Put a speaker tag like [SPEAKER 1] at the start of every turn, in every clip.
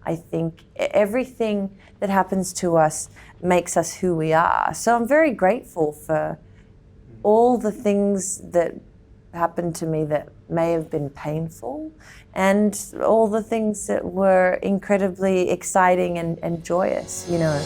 [SPEAKER 1] I think everything that happens to us makes us who we are. So I'm very grateful for all the things that happened to me that may have been painful, and all the things that were incredibly exciting and joyous, you know.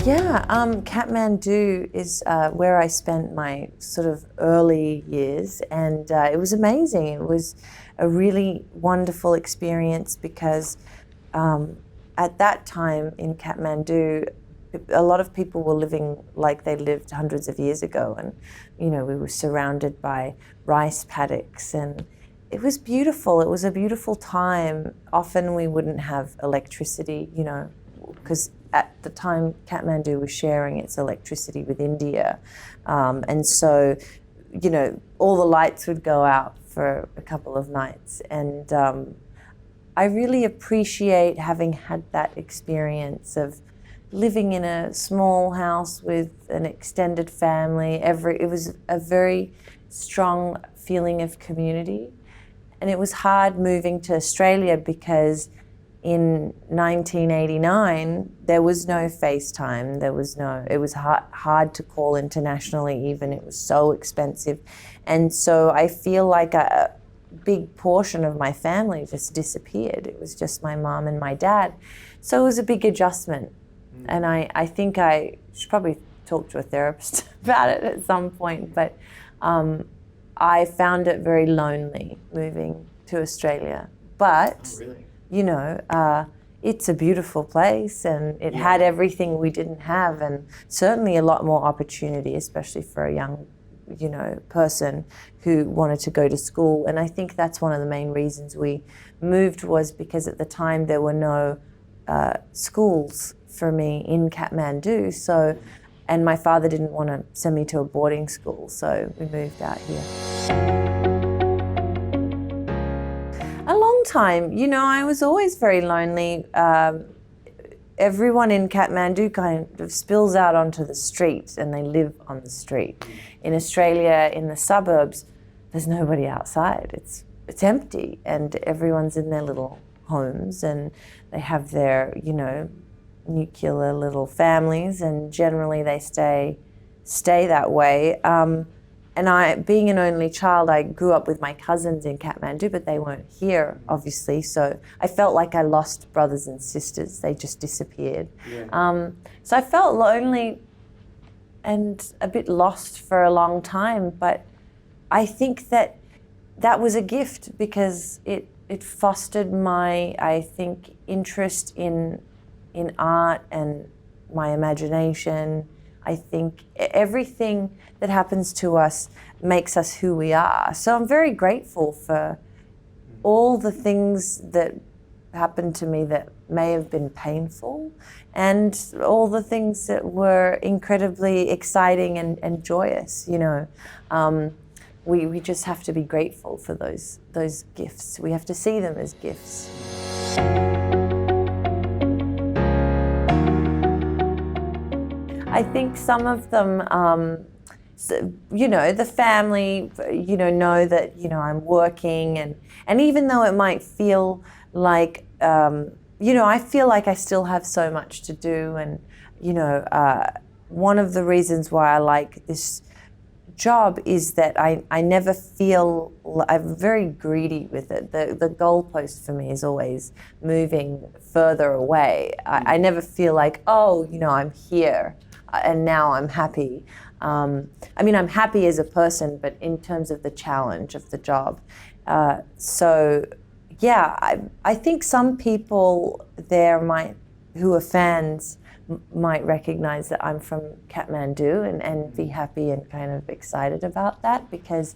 [SPEAKER 1] Yeah, Kathmandu is where I spent my sort of early years, and it was amazing. It was a really wonderful experience because at that time in Kathmandu, a lot of people were living like they lived hundreds of years ago, and you know, we were surrounded by rice paddocks, and it was beautiful. It was a beautiful time. Often we wouldn't have electricity, you know, because at the time Kathmandu was sharing its electricity with India, and so, you know, all the lights would go out for a couple of nights, and I really appreciate having had that experience of living in a small house with an extended family. It was a very strong feeling of community. And it was hard moving to Australia because in 1989, there was no FaceTime. It was hard to call internationally even. It was so expensive. And so I feel like a big portion of my family just disappeared. It was just my mom and my dad. So it was a big adjustment. And I think I should probably talk to a therapist about it at some point, but I found it very lonely moving to Australia. But,
[SPEAKER 2] really?
[SPEAKER 1] You know, it's a beautiful place, and it had everything we didn't have, and certainly a lot more opportunity, especially for a young, you know, person who wanted to go to school. And I think that's one of the main reasons we moved, was because at the time there were no schools for me in Kathmandu, so, and my father didn't want to send me to a boarding school, so we moved out here. A long time, you know, I was always very lonely. Everyone in Kathmandu kind of spills out onto the street, and they live on the street. In Australia, in the suburbs, there's nobody outside. It's empty, and everyone's in their little homes, and they have their, you know, nuclear little families, and generally they stay that way. And I, being an only child, I grew up with my cousins in Kathmandu, but they weren't here, obviously. So I felt like I lost brothers and sisters. They just disappeared. Yeah. So I felt lonely and a bit lost for a long time. But I think that was a gift, because it fostered my, I think, interest in art and my imagination. I think everything that happens to us makes us who we are. So I'm very grateful for all the things that happened to me that may have been painful, and all the things that were incredibly exciting and joyous, you know. We just have to be grateful for those gifts. We have to see them as gifts. I think some of them, you know, the family, you know that, you know, I'm working, and even though it might feel like, you know, I feel like I still have so much to do, and, you know, one of the reasons why I like this job is that I never feel, I'm very greedy with it. The goalpost for me is always moving further away. I never feel like, oh, you know, I'm here and now I'm happy. I mean, I'm happy as a person, but in terms of the challenge of the job. So yeah, I think some people there who are fans might recognize that I'm from Kathmandu and be happy and kind of excited about that, because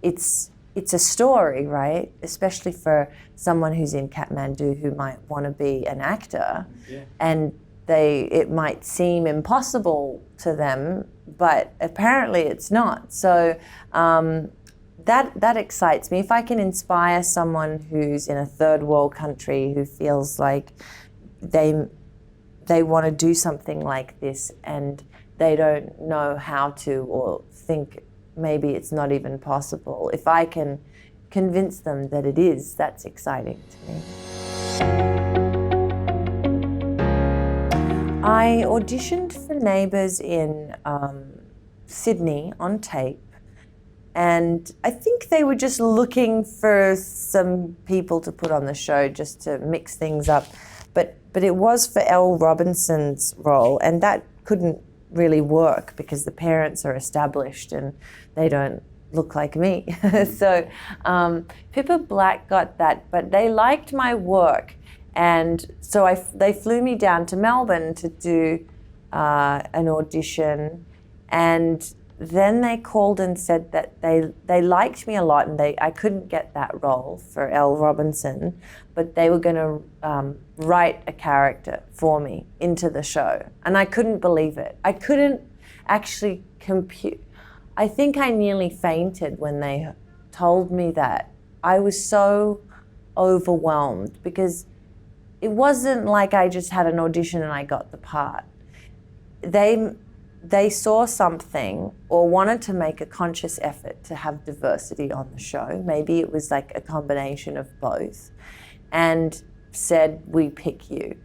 [SPEAKER 1] it's a story, right? Especially for someone who's in Kathmandu who might want to be an actor, and it might seem impossible to them, but apparently it's not. So that excites me. If I can inspire someone who's in a third world country who feels like they want to do something like this and they don't know how to, or think maybe it's not even possible. If I can convince them that it is, that's exciting to me. I auditioned for Neighbours in Sydney on tape, and I think they were just looking for some people to put on the show just to mix things up. But it was for Elle Robinson's role, and that couldn't really work because the parents are established and they don't look like me. So Pippa Black got that, but they liked my work. And so they flew me down to Melbourne to do an audition, and then they called and said that they liked me a lot, and I couldn't get that role for Elle Robinson, but they were going to write a character for me into the show. And I couldn't believe it. I couldn't actually compute. I think I nearly fainted when they told me that. I was so overwhelmed because it wasn't like I just had an audition and I got the part. They saw something or wanted to make a conscious effort to have diversity on the show. Maybe it was like a combination of both, and said, we pick you.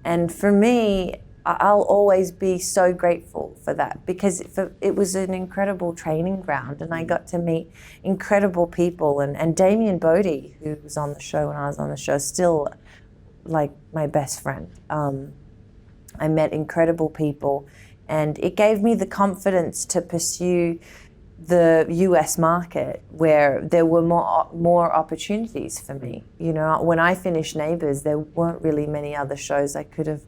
[SPEAKER 1] And for me, I'll always be so grateful for that, because it was an incredible training ground, and I got to meet incredible people. And Damien Bodie, who was on the show when I was on the show, still like my best friend. I met incredible people, and it gave me the confidence to pursue the US market where there were more opportunities for me. You know, when I finished Neighbours, there weren't really many other shows I could have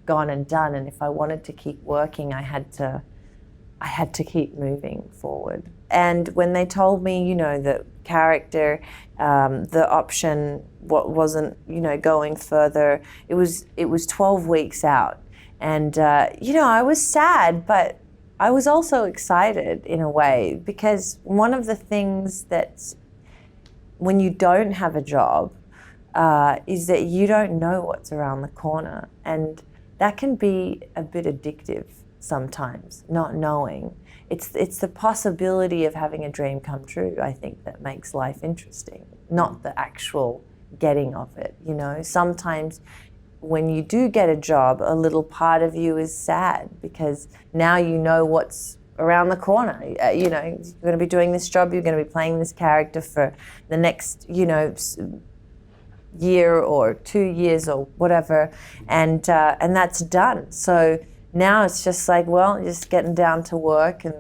[SPEAKER 1] gone and done, and if I wanted to keep working, I had to keep moving forward. And when they told me, you know, the character, the option wasn't, you know, going further, it was 12 weeks out. And, you know, I was sad, but I was also excited in a way, because one of the things that when you don't have a job is that you don't know what's around the corner. And that can be a bit addictive sometimes, not knowing. It's the possibility of having a dream come true, I think, that makes life interesting, not the actual getting of it, you know. Sometimes when you do get a job, a little part of you is sad because now you know what's around the corner. You know, you're going to be doing this job, you're going to be playing this character for the next, you know, year or 2 years or whatever, and that's done. So now it's just like, well, just getting down to work and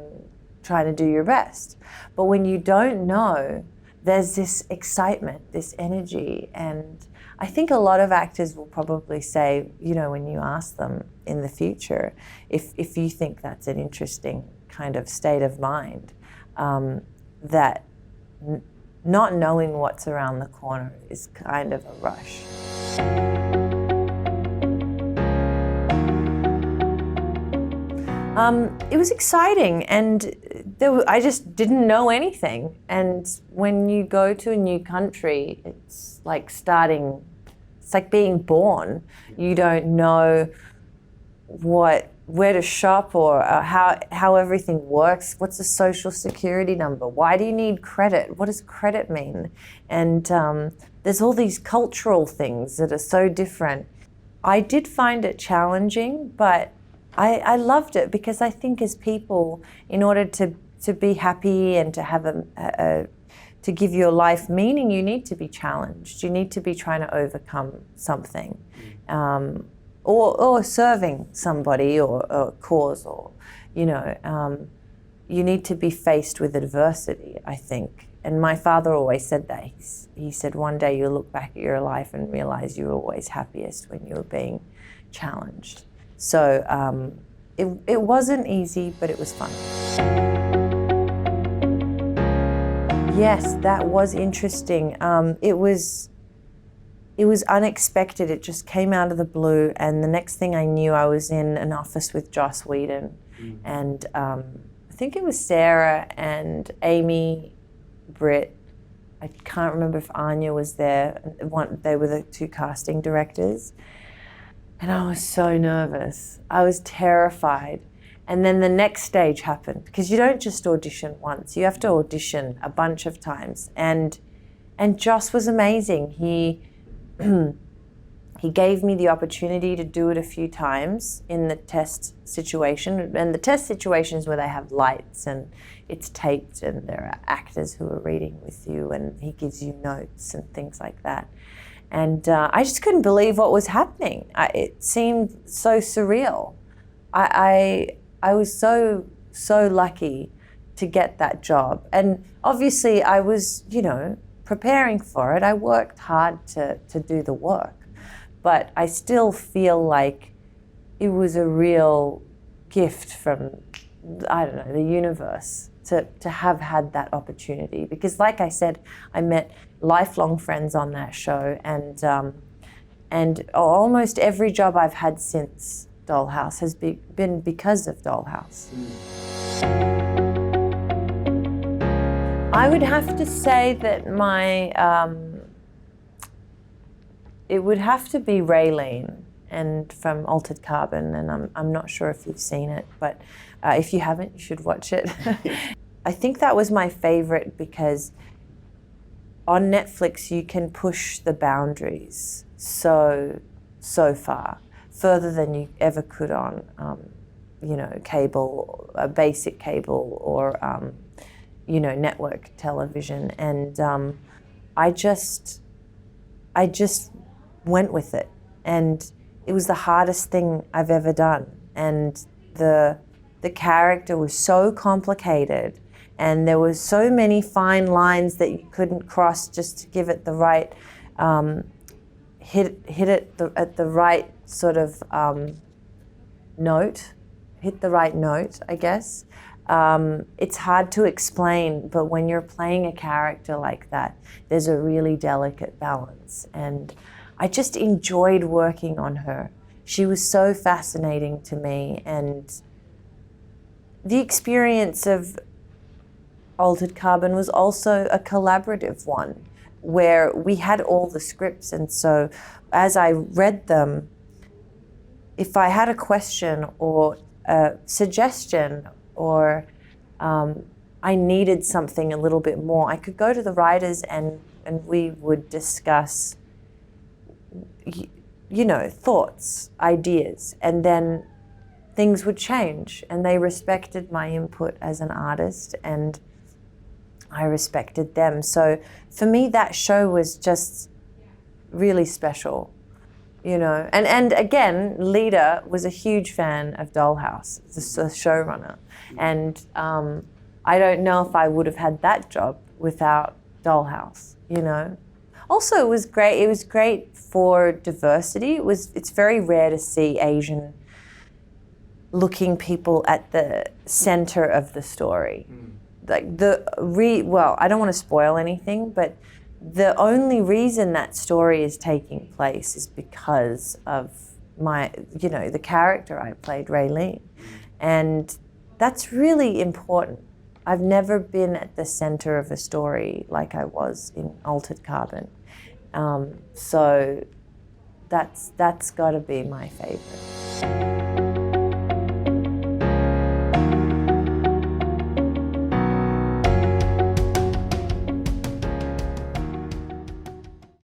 [SPEAKER 1] trying to do your best. But when you don't know, there's this excitement, this energy, and I think a lot of actors will probably say, you know, when you ask them in the future, if you think that's an interesting kind of state of mind, that not knowing what's around the corner is kind of a rush. It was exciting, and I just didn't know anything. And when you go to a new country, it's like being born. You don't know where to shop or how everything works. What's the social security number? Why do you need credit? What does credit mean? And there's all these cultural things that are so different. I did find it challenging, but I loved it, because I think as people, in order to be happy and to have to give your life meaning, you need to be challenged. You need to be trying to overcome something. Or serving somebody or a cause, or, you know, you need to be faced with adversity, I think. And my father always said that. He said, one day you'll look back at your life and realize you were always happiest when you were being challenged. So it wasn't easy, but it was fun. Yes, that was interesting. It was unexpected. It just came out of the blue, and the next thing I knew, I was in an office with Joss Whedon, and I think it was Sarah and Amy, Britt. I can't remember if Anya was there. They were the two casting directors, and I was so nervous. I was terrified, And then the next stage happened, because you don't just audition once, you have to audition a bunch of times. And Joss was amazing. He gave me the opportunity to do it a few times in the test situation. And the test situation is where they have lights and it's taped and there are actors who are reading with you and he gives you notes and things like that. And I just couldn't believe what was happening. It seemed so surreal. I was so lucky to get that job. And obviously I was, preparing for it. I worked hard to do the work. But I still feel like it was a real gift from, I don't know, the universe to have had that opportunity. Because like I said, I met lifelong friends on that show, and almost every job I've had since Dollhouse has been because of Dollhouse. I would have to say that it would have to be Raylene and from Altered Carbon, and I'm not sure if you've seen it, but if you haven't, you should watch it. I think that was my favorite because on Netflix you can push the boundaries so far, further than you ever could on, cable, basic cable, or network television, and I just went with it, and it was the hardest thing I've ever done, and the character was so complicated, and there were so many fine lines that you couldn't cross just to give it the right hit it at the right sort of note, hit the right note, I guess. It's hard to explain, but when you're playing a character like that, there's a really delicate balance. And I just enjoyed working on her. She was so fascinating to me. And the experience of Altered Carbon was also a collaborative one, where we had all the scripts. And so as I read them, if I had a question or a suggestion, or I needed something a little bit more, I could go to the writers and we would discuss, thoughts, ideas, and then things would change, and they respected my input as an artist and I respected them. So for me, that show was just really special. And again, Lita was a huge fan of Dollhouse, the showrunner. And I don't know if I would have had that job without Dollhouse, Also, it was great. It was great for diversity. It's very rare to see Asian looking people at the center of the story. Like I don't want to spoil anything, but the only reason that story is taking place is because of the character I played, Raylene. And that's really important. I've never been at the center of a story like I was in Altered Carbon. So that's got to be my favorite.